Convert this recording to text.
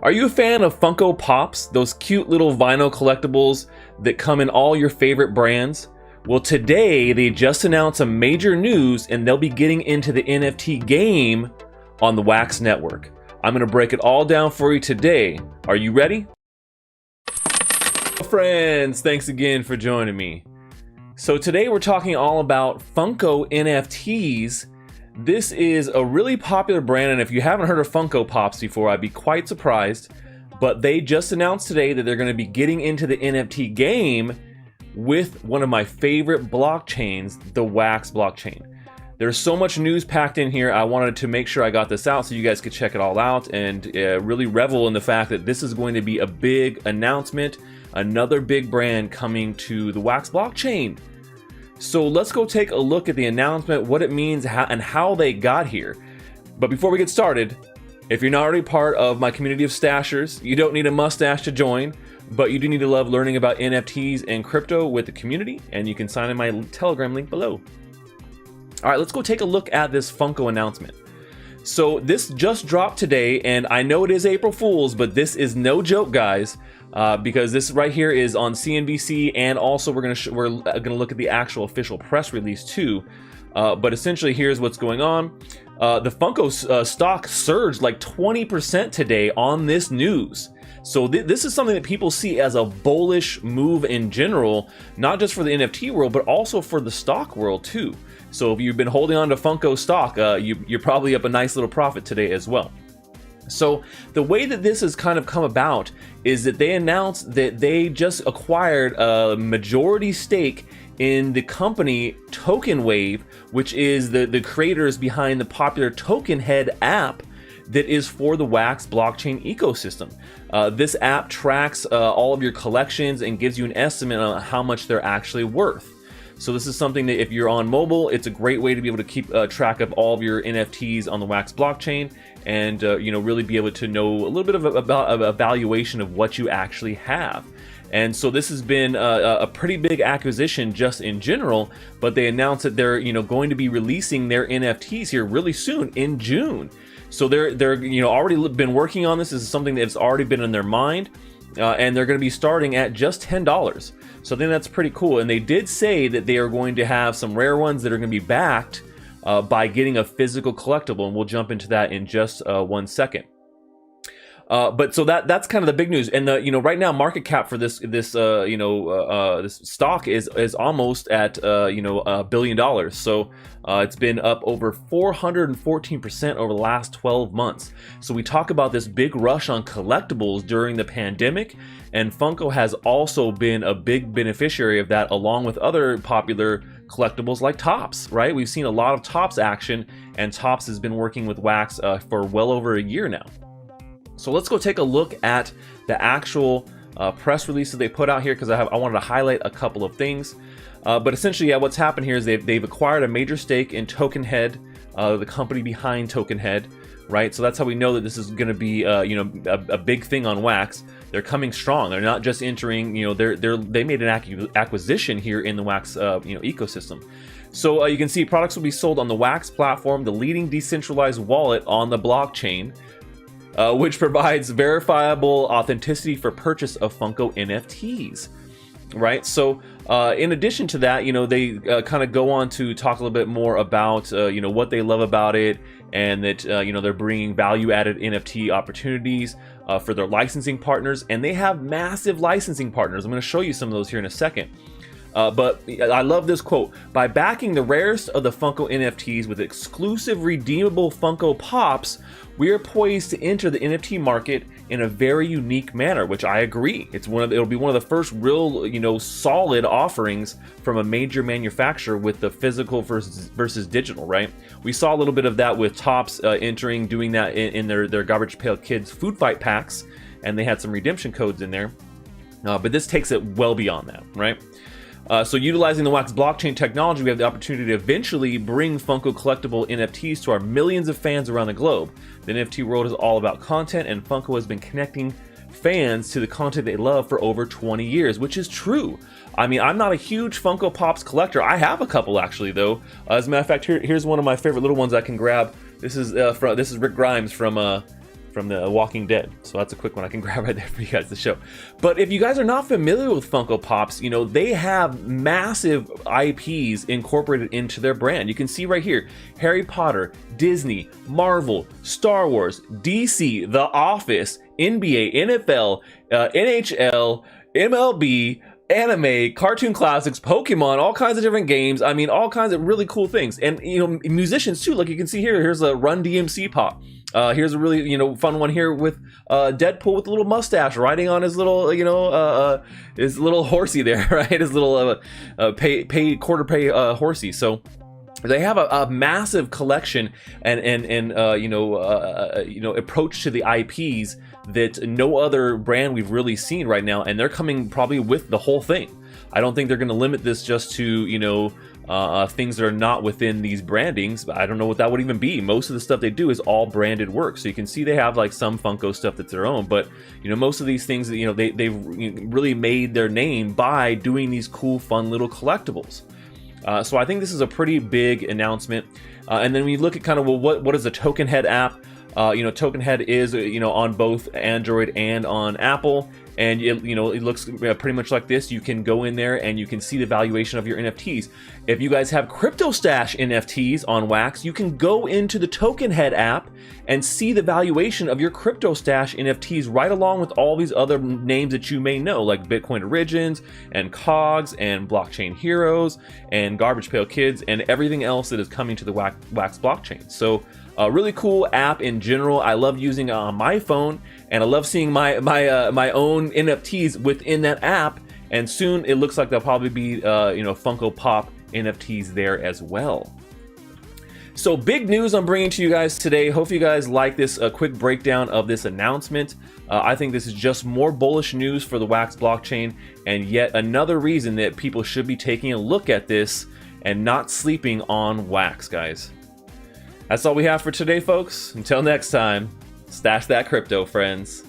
Are you a fan of Funko Pops, those cute little vinyl collectibles that come in all your favorite brands? Well, today they just announced some major news and they'll be getting into the NFT game on the Wax Network. I'm going to break it all down for you today. Are you ready? Friends, thanks again for joining me. So today we're talking all about Funko NFTs. This is a really popular brand, and if you haven't heard of Funko Pops before, I'd be quite surprised. But they just announced today that they're going to be getting into the NFT game with one of my favorite blockchains, the Wax blockchain. There's so much news packed in here. I wanted to make sure I got this out so you guys could check it all out and really revel in the fact that this is going to be a big announcement, another big brand coming to the Wax blockchain. So let's go take a look at the announcement, what it means, and how they got here. But before we get started, if you're not already part of my community of stashers, you don't need a mustache to join, but you do need to love learning about NFTs and crypto with the community, and you can sign in my Telegram link below. All right, let's go take a look at this Funko announcement. So this just dropped today, and I know it is April Fool's, but this is no joke, guys. Because this right here is on CNBC, and also we're gonna look at the actual official press release too. But essentially, here's what's going on. The Funko stock surged like 20% today on this news. So this is something that people see as a bullish move in general, not just for the NFT world, but also for the stock world too. So if you've been holding on to Funko stock, you're probably up a nice little profit today as well. So the way that this has kind of come about is that they announced that they just acquired a majority stake in the company Token Wave, which is the creators behind the popular Token Head app that is for the Wax blockchain ecosystem. This app tracks all of your collections and gives you an estimate on how much they're actually worth. So this is something that if you're on mobile, it's a great way to be able to keep track of all of your NFTs on the Wax blockchain, and really be able to know a little bit about a valuation of what you actually have. And so this has been a pretty big acquisition just in general, but they announced that they're going to be releasing their NFTs here really soon in June. So they're already been working on this. This is something that's already been in their mind. And they're going to be starting at just $10. So I think that's pretty cool. And they did say that they are going to have some rare ones that are going to be backed by getting a physical collectible, and we'll jump into that in just 1 second. But so that's kind of the big news. And right now market cap for this stock is almost at $1 billion. So it's been up over 414% over the last 12 months. So we talk about this big rush on collectibles during the pandemic, and Funko has also been a big beneficiary of that, along with other popular collectibles like Topps, right? We've seen a lot of Topps action, and Topps has been working with Wax for well over a year now. So let's go take a look at the actual press release that they put out here, because I wanted to highlight a couple of things. But essentially, yeah, what's happened here is they've acquired a major stake in Token Head, the company behind Token Head, right? So that's how we know that this is going to be a big thing on Wax. They're coming strong. They're not just entering. They made an acquisition here in the Wax ecosystem. So you can see products will be sold on the Wax platform, the leading decentralized wallet on the blockchain, which provides verifiable authenticity for purchase of Funko NFTs, right? So in addition to that, they kind of go on to talk a little bit more about what they love about it, and that they're bringing value-added NFT opportunities for their licensing partners, and they have massive licensing partners. I'm going to show you some of those here in a second. But I love this quote: "By backing the rarest of the Funko NFTs with exclusive redeemable Funko Pops, we are poised to enter the NFT market in a very unique manner," which I agree. It'll be one of the first real, solid offerings from a major manufacturer with the physical versus digital, right? We saw a little bit of that with Topps doing that in their Garbage Pail Kids food fight packs, and they had some redemption codes in there. But this takes it well beyond that, right? So utilizing the Wax blockchain technology, we have the opportunity to eventually bring Funko collectible NFTs to our millions of fans around the globe. The NFT world is all about content, and Funko has been connecting fans to the content they love for over 20 years, which is true. I mean, I'm not a huge Funko Pops collector. I have a couple actually, though. As a matter of fact, here's one of my favorite little ones I can grab. This is Rick Grimes from from the Walking Dead. So that's a quick one I can grab right there for you guys to show. But if you guys are not familiar with Funko Pops, you know, they have massive IPs incorporated into their brand. You can see right here, Harry Potter, Disney, Marvel, Star Wars, DC, The Office, NBA, NFL, NHL, MLB, anime, cartoon classics, Pokemon, all kinds of different games. I mean, all kinds of really cool things. And, you know, musicians too. Like you can see here, here's a Run DMC pop. Here's a really, you know, fun one here with Deadpool with a little mustache riding on his little, you know, his little horsey there, right? His little quarter pay horsey. So they have a massive collection and approach to the IPs that no other brand we've really seen right now, and they're coming probably with the whole thing. I don't think they're going to limit this just to, you know, things that are not within these brandings. I don't know what that would even be. Most of the stuff they do is all branded work. So you can see they have like some Funko stuff that's their own, but you know, most of these things, you know, they've really made their name by doing these cool, fun little collectibles. So I think this is a pretty big announcement. And then when you look at kind of, well, what is the Token Head app? You know, Token Head is, you know, on both Android and on Apple, and it, you know, it looks pretty much like this. You can go in there and you can see the valuation of your NFTs. If you guys have Crypto Stash NFTs on Wax, you can go into the Token Head app and see the valuation of your Crypto Stash NFTs right along with all these other names that you may know, like Bitcoin Origins and Cogs and Blockchain Heroes and Garbage Pail Kids and everything else that is coming to the Wax blockchain. So a really cool app in general. I love using it on my phone, and I love seeing my own NFTs within that app. And soon it looks like there'll probably be you know, Funko Pop NFTs there as well. So big news I'm bringing to you guys today. Hope you guys like this quick breakdown of this announcement. I think this is just more bullish news for the Wax blockchain, and yet another reason that people should be taking a look at this and not sleeping on Wax, guys. That's all we have for today, folks. Until next time, stash that crypto, friends.